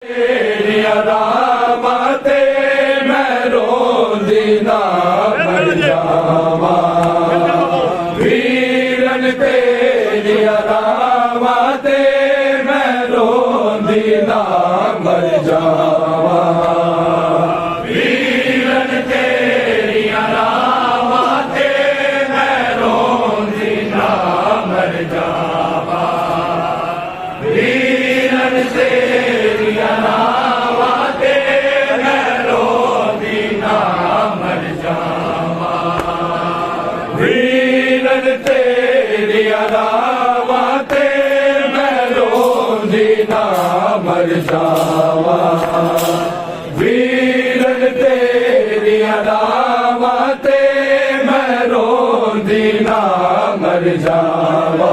तेरिया रामते मैं रोंदी ना मर जावा वीरन तेरिया रामते मैं रोंदी ना मर जावा वीरन तेरिया रामते मैं रोंदी ना मर जावा वीरन तेरिया रामते मैं रोंदी ना मर जावा वीरन तेरिया रामते मैं रोंदी ना मर जावा वीरन तेरिया रामते मैं रोंदी ना मर जावा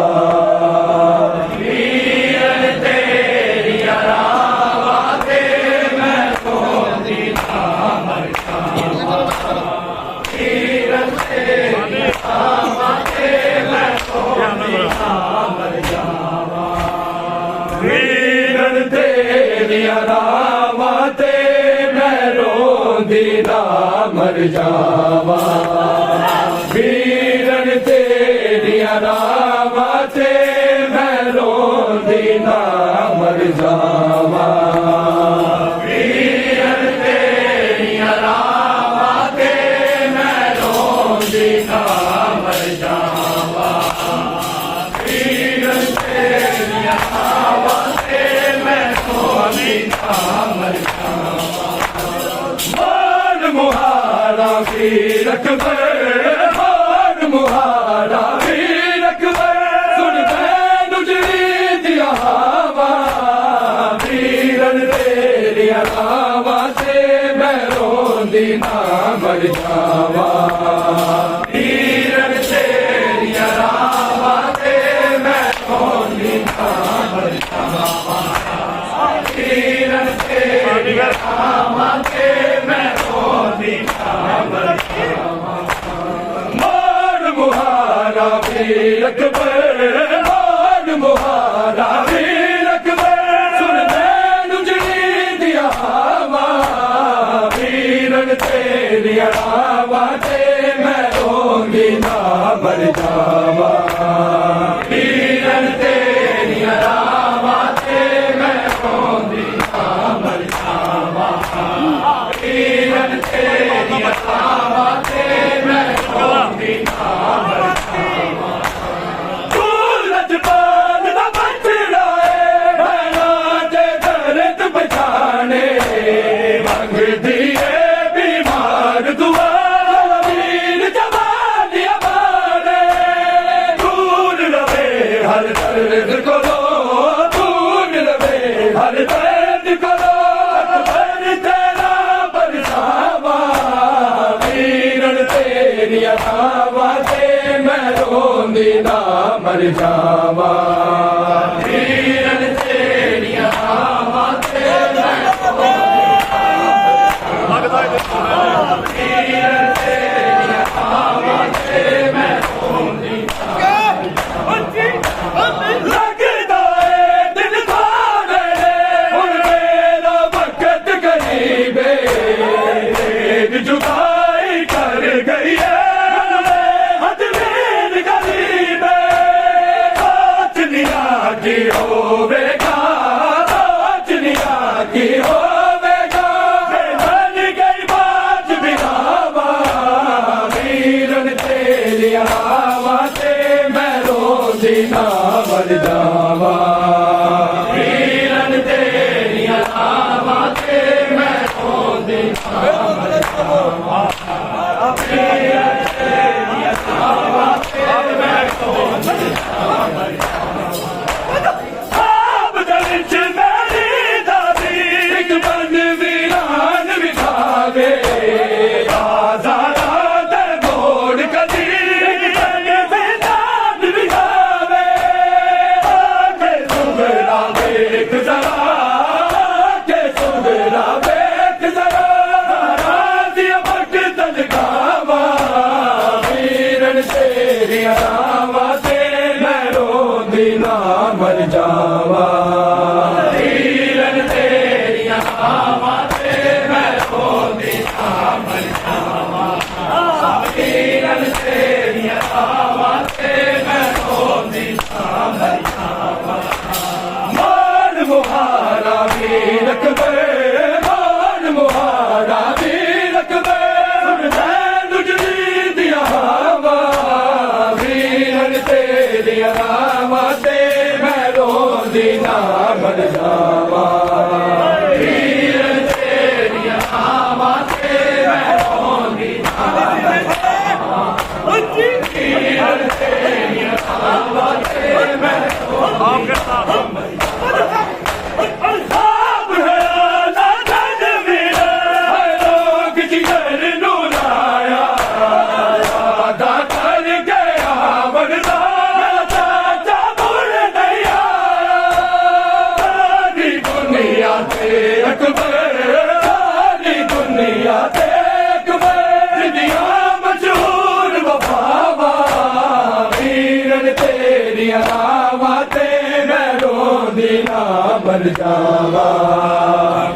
वीरन तेरिया रामते मैं रोंदी ना मर जावा वीरन तेरिया रामते मैं रोंदी ना मर जावा वीरन तेरिया रामते मैं रोंदी ना मर जावा वीरन तेरिया रामते मैं रोंदी ना मर जावा वीरन तेरिया रामते मैं रोंदी ना मर जावा वीरन तेरिया रामते मैं रोंदी ना मर जावा मान मुहारा वीर अकबर मान मुहारा वीर अकबर सुन बैन उजड़ी दिया हवा वीरन तेरिया रामते मैं रोंदी ना मर जावा वीरन तेरिया रामते मैं रोंदी ना मर जावा वीरन तेरिया रामते मैं रोंदी ना मर जावा मान मुहारा वीर अकबर मान मुहारा वीर अकबर सुन बैन उजड़ी दिया हवा वीरन तेरिया रामते मैं रोंदी ना मर जावा वीरन तेरिया रामते मैं रोंदी ना मर जावा वीरन तेरिया रामते मैं रोंदी ना मर जावा लजपाल दा बचड़ा भैना जे दर्द पछाने मंगदी है बीमार दुआ वीर जवानिया मारे दूर रवे हर दर्द करो दूर रवे हर दर्द करो अकबर तेरा बरसावा वीरन तेरिया रामते मैं रोंदी ना मर जावा वीरन तेरिया रामते मैं रोंदी ना मर जावा वीरन तेरिया रामते मैं रोंदी ना मर जावा लगदा है दिल थाने हुण मेरा वक्त करीबे एक जुदाई कर गई है की होवेगा बाचनिया की होवेगा बन गई बात बिनावा वीरन तेरिया रामते मैं रोंदी ना मर जावा वीरन तेरिया रामते मैं रोंदी ना मर जावा वीरन तेरिया रामते मैं रोंदी ना मर जावा जरा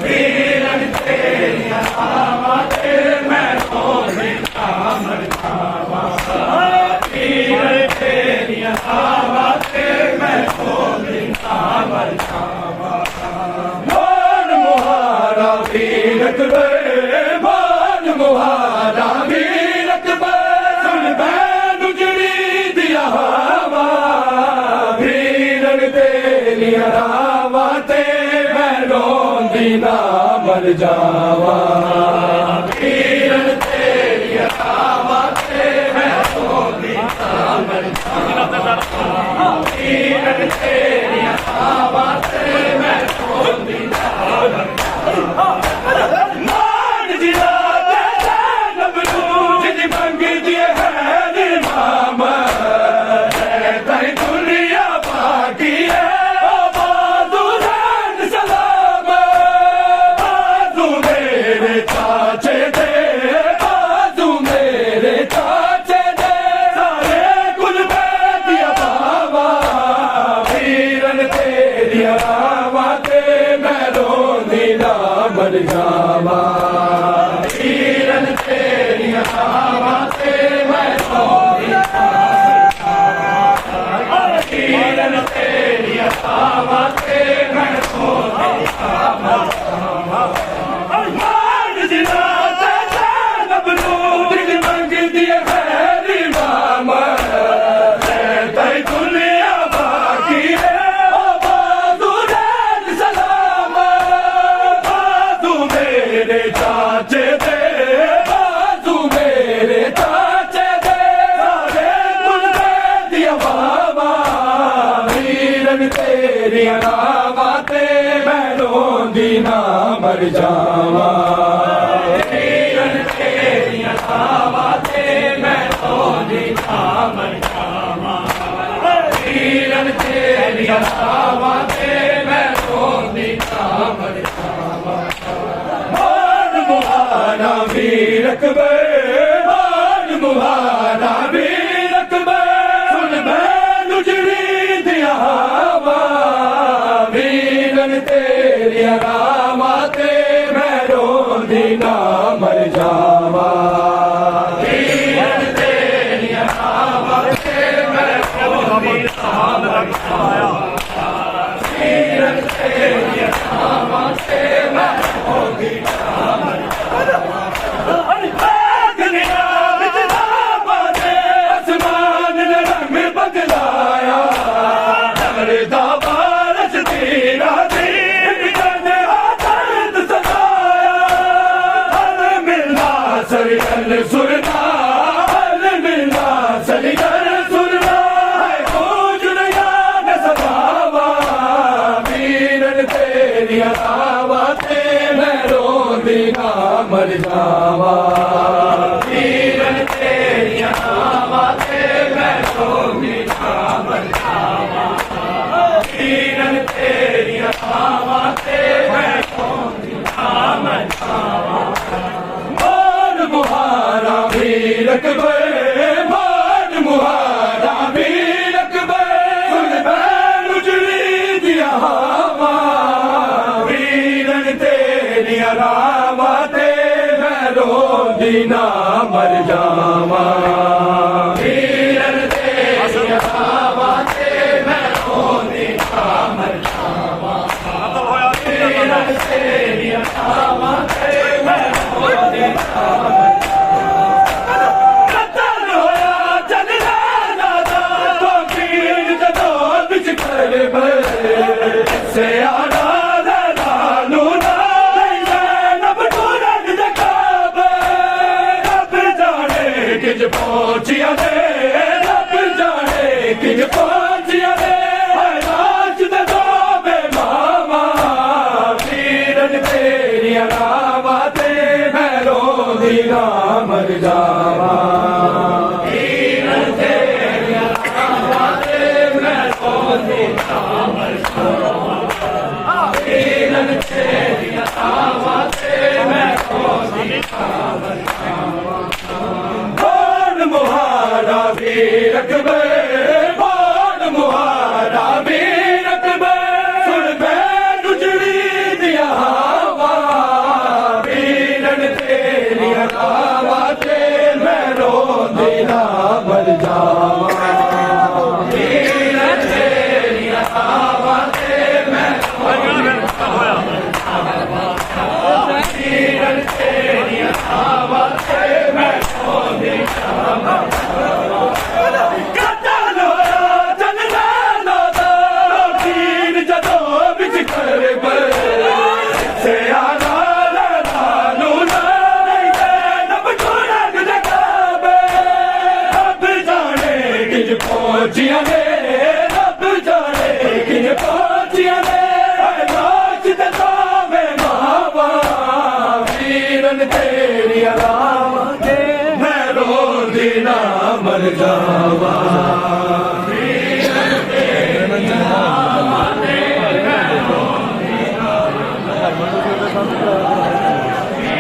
ਵੀਰਨ ਤੇਰੀਆਂ ਰਾਵਾਂ ਤੇ ਮੈਂ ਰੋਂਦੀ ਨਾ ਮਰ ਜਾਵਾਂ ਵੀਰਨ ਤੇਰੀਆਂ ਰਾਵਾਂ ਤੇ ਮੈਂ ਰੋਂਦੀ ਨਾ ਮਰ ਜਾਵਾਂ ਮਾਨ ਮੁਹਾਰਾ ਵੀਰ ਅਕਬਰ ਮਾਨ ਮੁਹਾਰਾ ਵੀਰ ਅਕਬਰ ਸੁਣ ਬੈਨ ਜਿਹੜੀ ਦੀਆਂ ਹਵਾ ਵੀਰਨ ਤੇਰੀਆਂ ਰਾਵਾਂ ਤੇ ਮੈਂ ਰੋਂਦੀ ਨਾ ਮਰ ਜਾਵਾਂ ਵੀਰਨ ਤੇਰੀਆਂ ਰਾਵਾਂ ਤੇ ਮੈਂ ਰੋਂਦੀ ਨਾ ਮਰ ਜਾਵਾਂ ਵੀਰਨ ਤੇਰੀਆਂ ਰਾਵਾਂ ਤੇ ਮੈਂ ਰੋਂਦੀ ਨਾ ਮਰ ਜਾਵਾਂ ਮਾਨ ਜਿਲਾ ਤੇ ਨਬਲੂ ਜਿਹਦੀ ਮੰਗਦੀ ਹੈ ਨਿਮਾਮ ਤੈ ਦੁਨੀਆ ਬਾਕੀ ਹੈ ਓ ਬਾਦੂ ਰਹਿਣ ਸਲਾਮ ਬਾਦੂ ਮੇਰੇ ਚਾਚੇ ਦੇ ਬਾਦੂ ਮੇਰੇ ਚਾਚੇ ਦੇ ਸਾਰੇ ਕੁਲ ਬੈਠੀਆਂ ਬਾਵਾ ਵੀਰਨ ਤੇਰੀਆਂ ਰਾਵਾਂ ਤੇ ਮੈਂ ਰੋਂਦੀ ਨਾ ਮਰ ਜਾਵਾਂ ਵੀਰਨ ਤੇਰੀਆਂ ਰਾਵਾਂ ਤੇ ਮੈਂ ਰੋਂਦੀ ਨਾ ਮਰ ਜਾਵਾਂ ਵੀਰਨ ਤੇਰੀਆਂ ਰਾਵਾਂ ਤੇ ਮੈਂ ਰੋਂਦੀ ਨਾ ਮਰ ਜਾਵਾਂ ਮਾਨ ਜਿਨਾ ਤੇ ਨਬਲੂ ਦਿਲ ਮੰਗਦੀ ਹੈ ਨਿਮਾਮ ਤੈ ਦੁਨੀਆ ਬਾਕੀ ਹੈ ਓ ਬਾਦੂ ਰਹਿਣ ਸਲਾਮ ਬਾਦੂ ਮੇਰੇ ਚਾਚੇ ਦੇ ਬਾਦੂ ਮੇਰੇ ਚਾਚੇ ਦੇ ਸਾਰੇ ਕੁਲ ਦੀਆਂ ਬਾਵਾ ਵੀਰਨ ਤੇਰੀਆਂ ਰਾਵਾਂ ਤੇ ਮੈਂ ਰੋਂਦੀ ਨਾ ਮਰ ਜਾਵਾਂ ਵੀਰਨ ਤੇਰੀਆਂ ਰਾਵਾਂ ਤੇ ਮੈਂ ਰੋਂਦੀ ਨਾ ਮਰ ਜਾਵਾਂ ਵੀਰਨ ਤੇਰੀਆਂ ਰਾਵਾਂ ਤੇ ਮੈਂ ਰੋਂਦੀ ਨਾ ਮਰ ਜਾਵਾਂ ਮਾਨ ਮੁਹਾਰਾ ਵੀਰ ਅਕਬਰ ਮਾਨ ਮੁਹਾਰਾ ਵੀਰ ਅਕਬਰ ਸੁਣ ਮੈਨੂੰ ਜਿਹੜੀ ਦੀਆਂ ਹਵਾ ਵੀਰਨ ਤੇਰੀਆਂ ਰਾਵਾਂ ਤੇ ਮੈਂ ਰੋਂਦੀ ਨਾ ਮਰ ਜਾਵਾਂ ਵੀਰਨ ਤੇਰੀਆਂ ਰਾਵਾਂ ਤੇ ਮੈਂ ਰੋਂਦੀ ਨਾ ਮਰ ਜਾਵਾਂ ਵੀਰਨ ਤੇਰੀਆਂ ਰਾਵਾਂ ਤੇ ਮੈਂ ਰੋਂਦੀ ਨਾ ਮਰ ਜਾਵਾਂ ਦੁਨੀਆ ਵਿੱਚ ਰਾਵਾਂ ਦੇ ਅਸਮਾਨ ਨੇ ਰੰਗ ਬਦਲਾਇਆ ਅਮਰ ਦਾ ਬਾਰਸ਼ ਦੀ ਰਾਤੀ ਕਹਿੰਦੇ ਆਦਰਦ ਸਦਾਇਆ ਹਲ ਮਿਲਣਾ ਸਰੀਲ ਸੁਰਨਾ ਹਲ ਮਿਲਣਾ ਸਰੀਲ ਸੁਰਨਾ ਹੈ ਕੋਝ ਨਿਆ ਨ ਸਭਾਵਾ ਵੀਰਨ ਤੇਰੀਆਂ ਰਾਵਾਂ ਤੇ ਮੈਂ ਰੋਂਦੀ ਨਾ ਮਰ ਜਾਵਾਂ ਵੀਰਨ ਤੇਰੀਆਂ ਰਾਵਾਂ ਤੇ ਮੈਂ ਰੋਂਦੀ ਨਾ ਮਰ ਜਾਵਾਂ ਵੀਰਨ ਤੇਰੀਆਂ ਰਾਵਾਂ ਤੇ ਮੈਂ ਰੋਂਦੀ ਨਾ ਮਰ ਜਾਵਾਂ ਮਾਨ ਮੁਹਾਰਾ ਵੀਰ ਅਕਬਰ ਮਾਨ ਮੁਹਾਰਾ ਵੀਰ ਅਕਬਰ ਸੁਣ ਮੈਨੂੰ ਜਿਹੜੀ ਦੀਆਂ ਹਵਾ ਵੀਰਨ ਤੇਰੀਆਂ ਰਾਵਾਂ ਤੇ ਮੈਂ ਰੋਂਦੀ ਨਾ ਮਰ ਜਾਵਾਂ ਵੀਰਨ ਤੇਰੀਆਂ ਰਾਵਾਂ ਤੇ ਮੈਂ ਰੋਂਦੀ ਨਾ ਮਰ ਜਾਵਾਂ ਵੀਰਨ ਤੇਰੀਆਂ ਰਾਵਾਂ ਤੇ ਮੈਂ ਰੋਂਦੀ ਨਾ ਮਰ ਜਾਵਾਂ ਕਤਲ ਹੋਇਆ ਚੱਲਣਾ ਨਾਦਾ ਤੋਂ ਪੀਰ ਜਦੋਂ ਵਿੱਚ ਕਰ ਸਿਆਣਾ ਨੂੰ ਨਾ ਨਬ ਟੂਰਨ ਦੇ ਕਾਬ ਰੱਬ ਜਾਣੇ ਕਿਜ ਪਹੁੰਚਿਆ ਨੇ ਰੱਬ ਜਾਣੇ ਕਿਜ ਪਹੁੰਚਿਆ ਨੇ ਰਾਜ ਦੇ ਦੋਵੇਂ ਮਾਵਾ ਵੀਰਨ ਤੇਰੀਆਂ ਰਾਵਾਂ ਤੇ ਮੈਂ ਰੋਂਦੀ ਨਾ ਮਰ ਜਾਵਾਂ ਵੀਰਨ ਤੇਰੀਆਂ ਰਾਵਾਂ ਤੇ ਮੈਂ ਰੋਂਦੀ ਨਾ ਮਰ ਜਾਵਾਂ ਵੀਰਨ ਤੇਰੀਆਂ ਰਾਵਾਂ ਤੇ ਮੈਂ ਰੋਂਦੀ ਨਾ ਮਰ ਜਾਵਾਂ ਮਾਨ ਮੁਹਾਰਾ ਵੀਰ ਅਕਬਰ ਮਾਨ ਮੁਹਾਰਾ ਵੀਰ ਅਕਬਰ ਸੁਣ ਮੈਨੂੰ ਜਿਹੜੀ ਦੀਆਂ ਮਿਲਣ ਤੇਰੀਆਂ ਰਾਹਾਂ ਦੇ ਮੈਂ ਰੋਂਦੀ ਨਾ ਮਰ ਜਾਵਾਂ